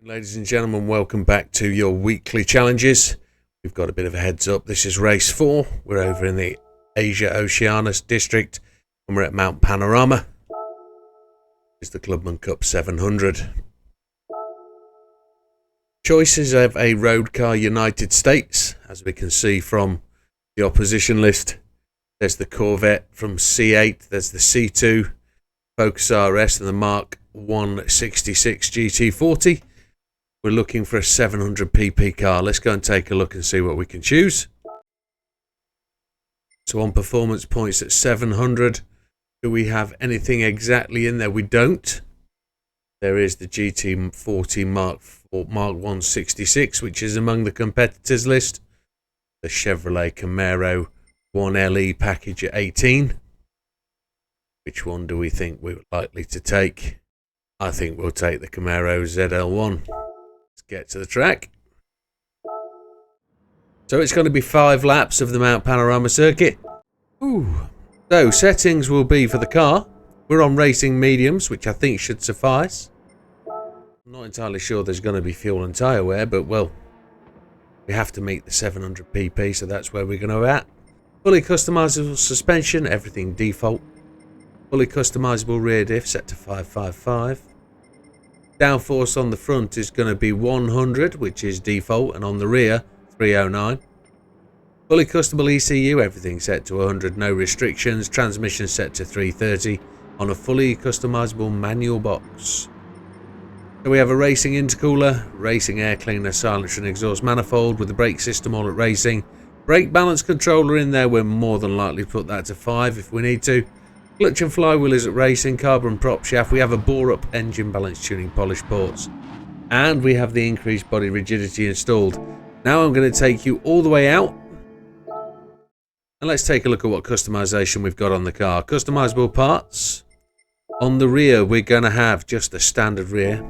Ladies and gentlemen, welcome back to your weekly challenges. We've got a bit of a heads up. This is race 4. We're over in the Asia Oceanus district and we're at Mount Panorama. It's the Clubman Cup 700. Choices of a road car United States, as we can see from the opposition list. There's the Corvette from C8, there's the C2, Focus RS and the Mark 166 GT40. We're looking for a 700 pp car. Let's go and take a look and see what we can choose. So on performance points at 700, do we have anything exactly in there? We don't. There is the GT40 Mark 166, which is among the competitors list. The Chevrolet Camaro 1LE package at 18. Which one do we think we're likely to take? I think we'll take the Camaro ZL1. Get to the track. So it's going to be 5 laps of the Mount Panorama circuit. Ooh. So settings will be for the car. We're on racing mediums, which I think should suffice. I'm not entirely sure there's going to be fuel and tyre wear, but well, we have to meet the 700 pp, so that's where we're going to be at. Fully customizable suspension, everything default. Fully customizable rear diff set to 555. Downforce on the front is going to be 100, which is default, and on the rear 309. Fully customable ECU, everything set to 100, no restrictions. Transmission set to 330 on a fully customizable manual box. So we have a racing intercooler, racing air cleaner, silencer and exhaust manifold with the brake system all at racing. Brake balance controller in there, we're more than likely to put that to 5 if we need to. Clutch and flywheel is at racing, carbon prop shaft. We have a bore-up engine balance tuning polish ports. And we have the increased body rigidity installed. Now I'm going to take you all the way out. And let's take a look at what customization we've got on the car. Customizable parts. On the rear, we're going to have just the standard rear.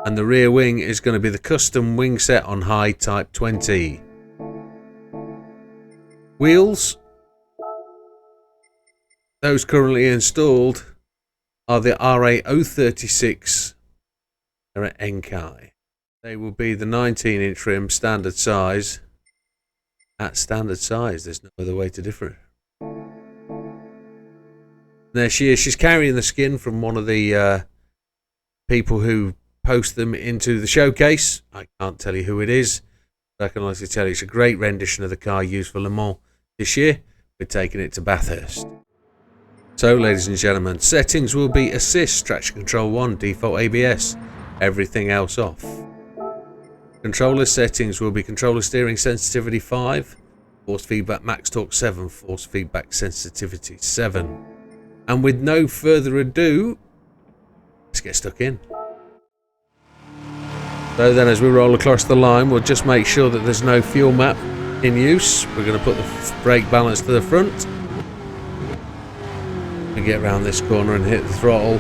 And the rear wing is going to be the custom wing set on high type 20. Wheels. Those currently installed are the RA036. They're at Enkai. They will be the 19-inch rim standard size. At standard size, there's no other way to differ. There she is. She's carrying the skin from one of the people who post them into the showcase. I can't tell you who it is, but I can honestly tell you it's a great rendition of the car used for Le Mans this year. We're taking it to Bathurst. So, ladies and gentlemen, settings will be assist, traction control 1, default ABS, everything else off. Controller settings will be controller steering sensitivity 5, force feedback max torque 7, force feedback sensitivity 7. And with no further ado, let's get stuck in. So then as we roll across the line, we'll just make sure that there's no fuel map in use. We're going to put the brake balance to the front. We get around this corner and hit the throttle.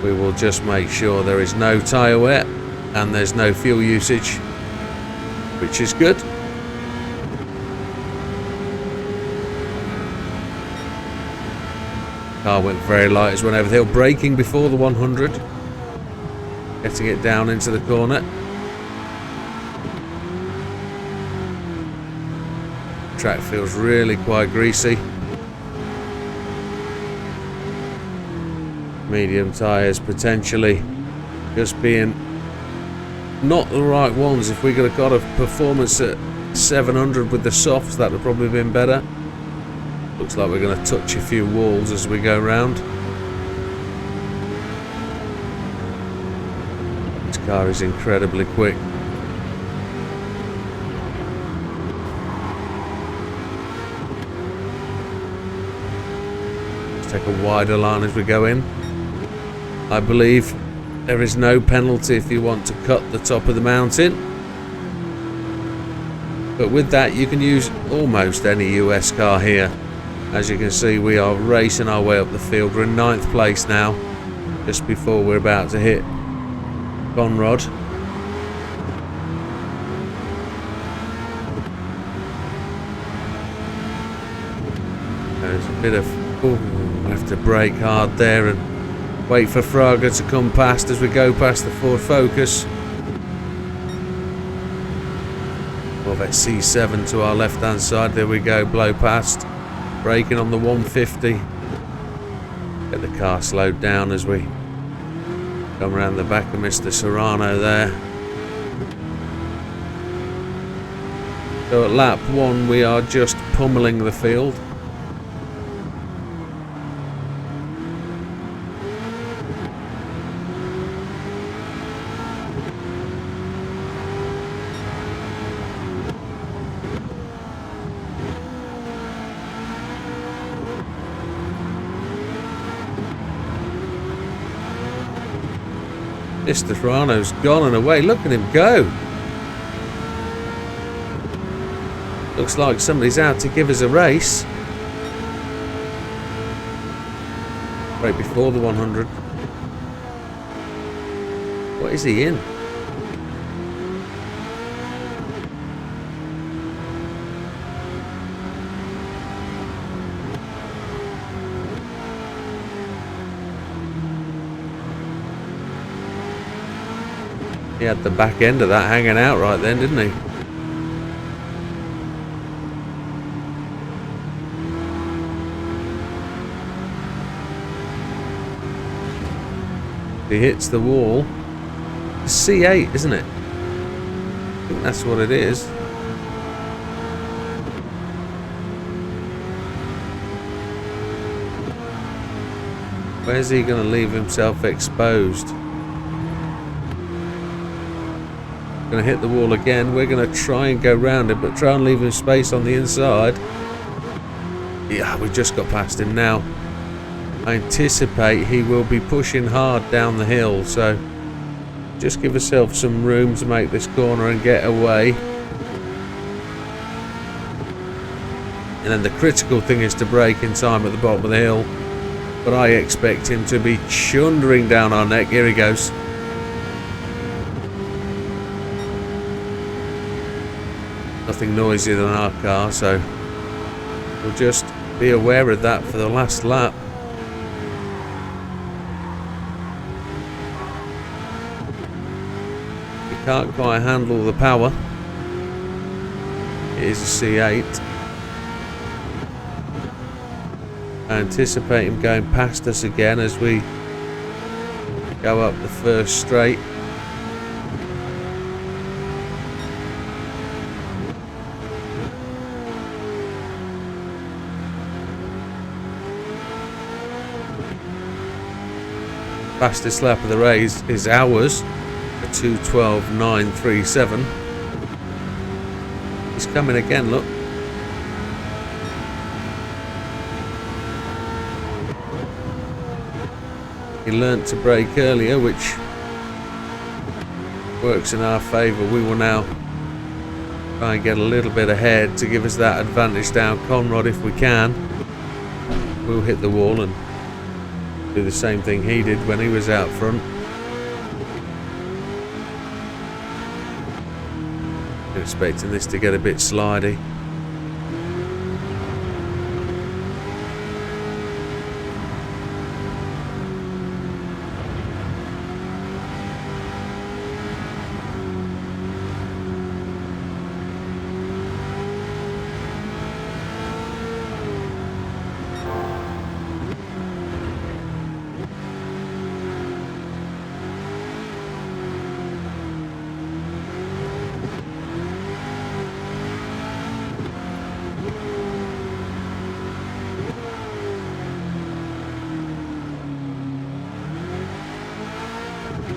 We will just make sure there is no tyre wear and there's no fuel usage, which is good. Car went very light as went over the hill, braking before the 100, getting it down into the corner. Track feels really quite greasy. Medium tyres potentially just being not the right ones. If we could have got a performance at 700 with the softs, that would have probably been better. Looks like we're going to touch a few walls as we go round. This car is incredibly quick. Let's take a wider line as we go in. I believe there is no penalty if you want to cut the top of the mountain. But with that, you can use almost any US car here. As you can see, we are racing our way up the field. We're in 9th place now, just before we're about to hit Conrod. There's a bit of, ooh, I have to brake hard there and Wait for Fraga to come past as we go past the Ford Focus. Corvette C7 to our left hand side. There we go, blow past. Braking on the 150. Get the car slowed down as we come around the back of Mr. Serrano there. So at lap 1 we are just pummeling the field. Mr. Serrano's gone and away. Look at him go. Looks like somebody's out to give us a race. Right before the 100. What is he in? He had the back end of that hanging out right then, didn't he? He hits the wall. It's C8, isn't it? I think that's what it is. Where's he going to leave himself exposed? Going to hit the wall again. We're going to try and go round it, but try and leave him space on the inside. Yeah, we just got past him now. I anticipate he will be pushing hard down the hill, so just give yourself some room to make this corner and get away. And then the critical thing is to brake in time at the bottom of the hill. But I expect him to be chundering down our neck. Here he goes. Nothing noisier than our car, so we'll just be aware of that for the last lap. He can't quite handle the power. It is a C8. I anticipate him going past us again as we go up the first straight. Fastest lap of the race is ours, a 2:12.937. He's coming again, look. He learnt to brake earlier, which works in our favour. We will now try and get a little bit ahead to give us that advantage down Conrad if we can. We'll hit the wall and do the same thing he did when he was out front. Expecting this to get a bit slidey.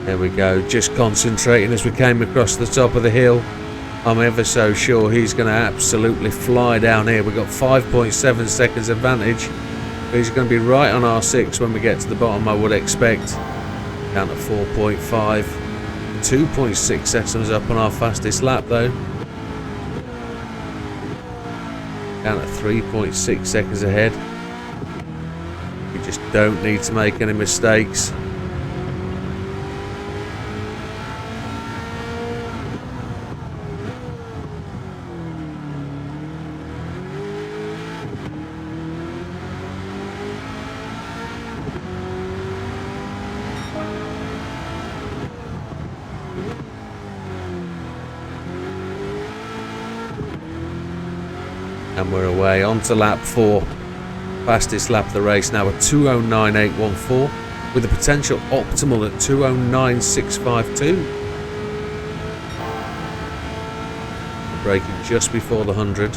There we go, just concentrating as we came across the top of the hill. I'm ever so sure he's going to absolutely fly down here. We've got 5.7 seconds advantage. He's going to be right on R6 when we get to the bottom, I would expect. Down at 4.5. 2.6 seconds up on our fastest lap though. Down at 3.6 seconds ahead. We just don't need to make any mistakes. And we're away on to lap 4. Fastest lap of the race now at 2:09.814 with a potential optimal at 2:09.652. Braking just before the 100.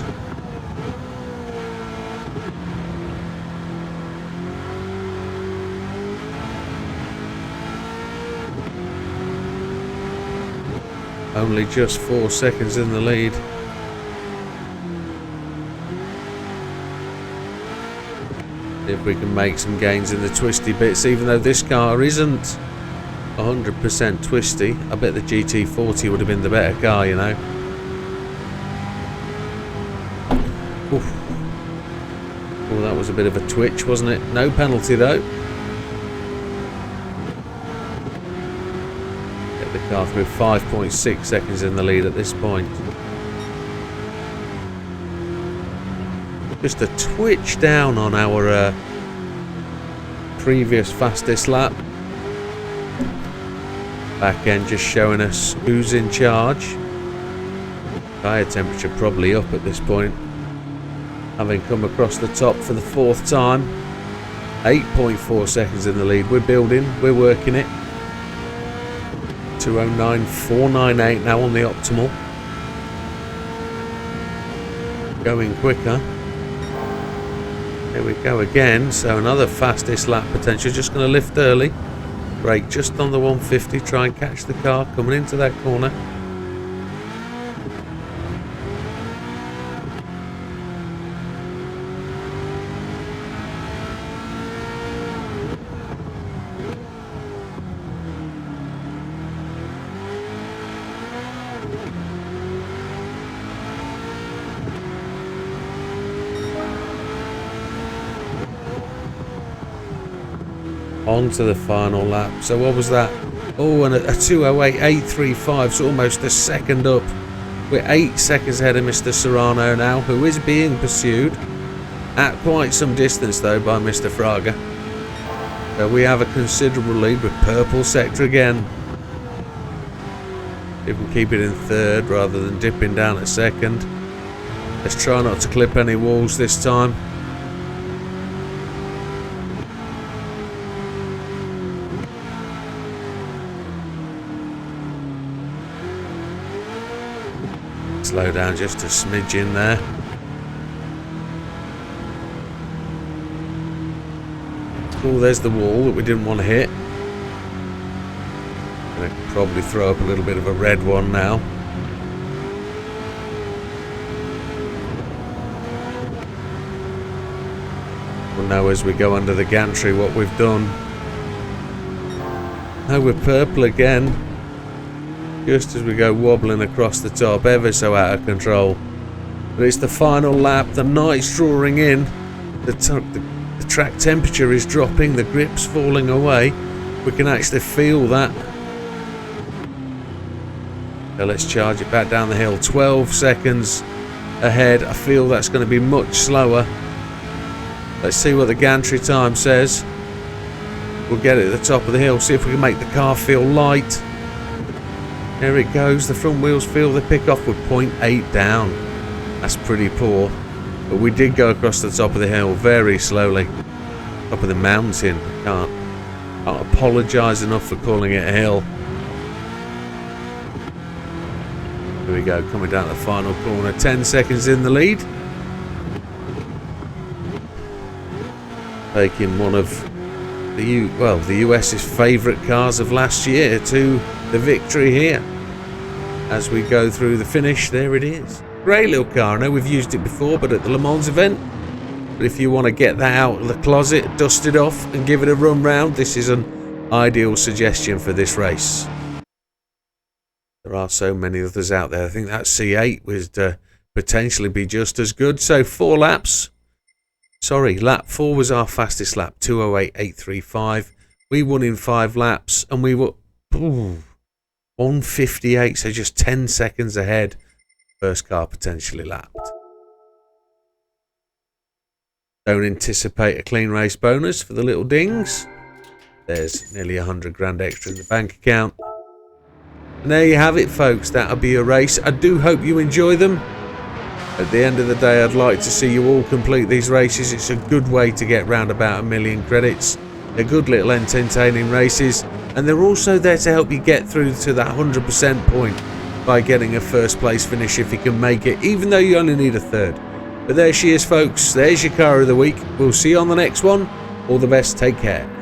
Only just 4 seconds in the lead. If we can make some gains in the twisty bits, even though this car isn't 100% twisty. I bet the GT40 would have been the better car, you know. Oof. Oh, that was a bit of a twitch, wasn't it? No penalty though. Get the car through 5.6 seconds in the lead at this point. Just a twitch down on our previous fastest lap. Back end just showing us who's in charge. Tyre temperature probably up at this point. Having come across the top for the 4th time. 8.4 seconds in the lead. We're building, we're working it. 2:09.498 now on the optimal. Going quicker. Here we go again, so another fastest lap potential. Just going to lift early, brake just on the 150, try and catch the car coming into that corner. On to the final lap. So what was that? Oh, and a 2:08.835, so almost a second up. We're 8 seconds ahead of Mr. Serrano now, who is being pursued at quite some distance though by Mr. Fraga. So we have a considerable lead with purple sector again. If we keep it in 3rd rather than dipping down at 2nd. Let's try not to clip any walls this time. Slow down just a smidge in there. Oh, there's the wall that we didn't want to hit. Gonna probably throw up a little bit of a red one now. We'll know as we go under the gantry what we've done. Now we're purple again. Just as we go wobbling across the top, ever so out of control. But it's the final lap, the night's drawing in, the track temperature is dropping, the grip's falling away. We can actually feel that. So let's charge it back down the hill. 12 seconds ahead. I feel that's going to be much slower. Let's see what the gantry time says. We'll get it at the top of the hill, see if we can make the car feel light. There it goes, the front wheels feel the pick off with 0.8 down. That's pretty poor. But we did go across the top of the hill very slowly. Top of the mountain. Can't apologise enough for calling it a hill. Here we go, coming down the final corner. 10 seconds in the lead. Taking one of the US's favourite cars of last year to the victory here. As we go through the finish, there it is. Great little car. I know we've used it before, but at the Le Mans event. But if you want to get that out of the closet, dust it off and give it a run round, this is an ideal suggestion for this race. There are so many others out there. I think that C8 would potentially be just as good. So 4 laps. Sorry, lap 4 was our fastest lap, 2:08.835. We won in 5 laps, and we were 1:58, so just 10 seconds ahead. First car potentially lapped. Don't anticipate a clean race bonus for the little dings. There's nearly 100 grand extra in the bank account. And there you have it, folks. That'll be a race. I do hope you enjoy them. At the end of the day, I'd like to see you all complete these races. It's a good way to get round about 1 million credits. They're good little entertaining races, and they're also there to help you get through to that 100% point by getting a first place finish if you can make it, even though you only need a third. But there she is, folks. There's your car of the week. We'll see you on the next one. All the best. Take care.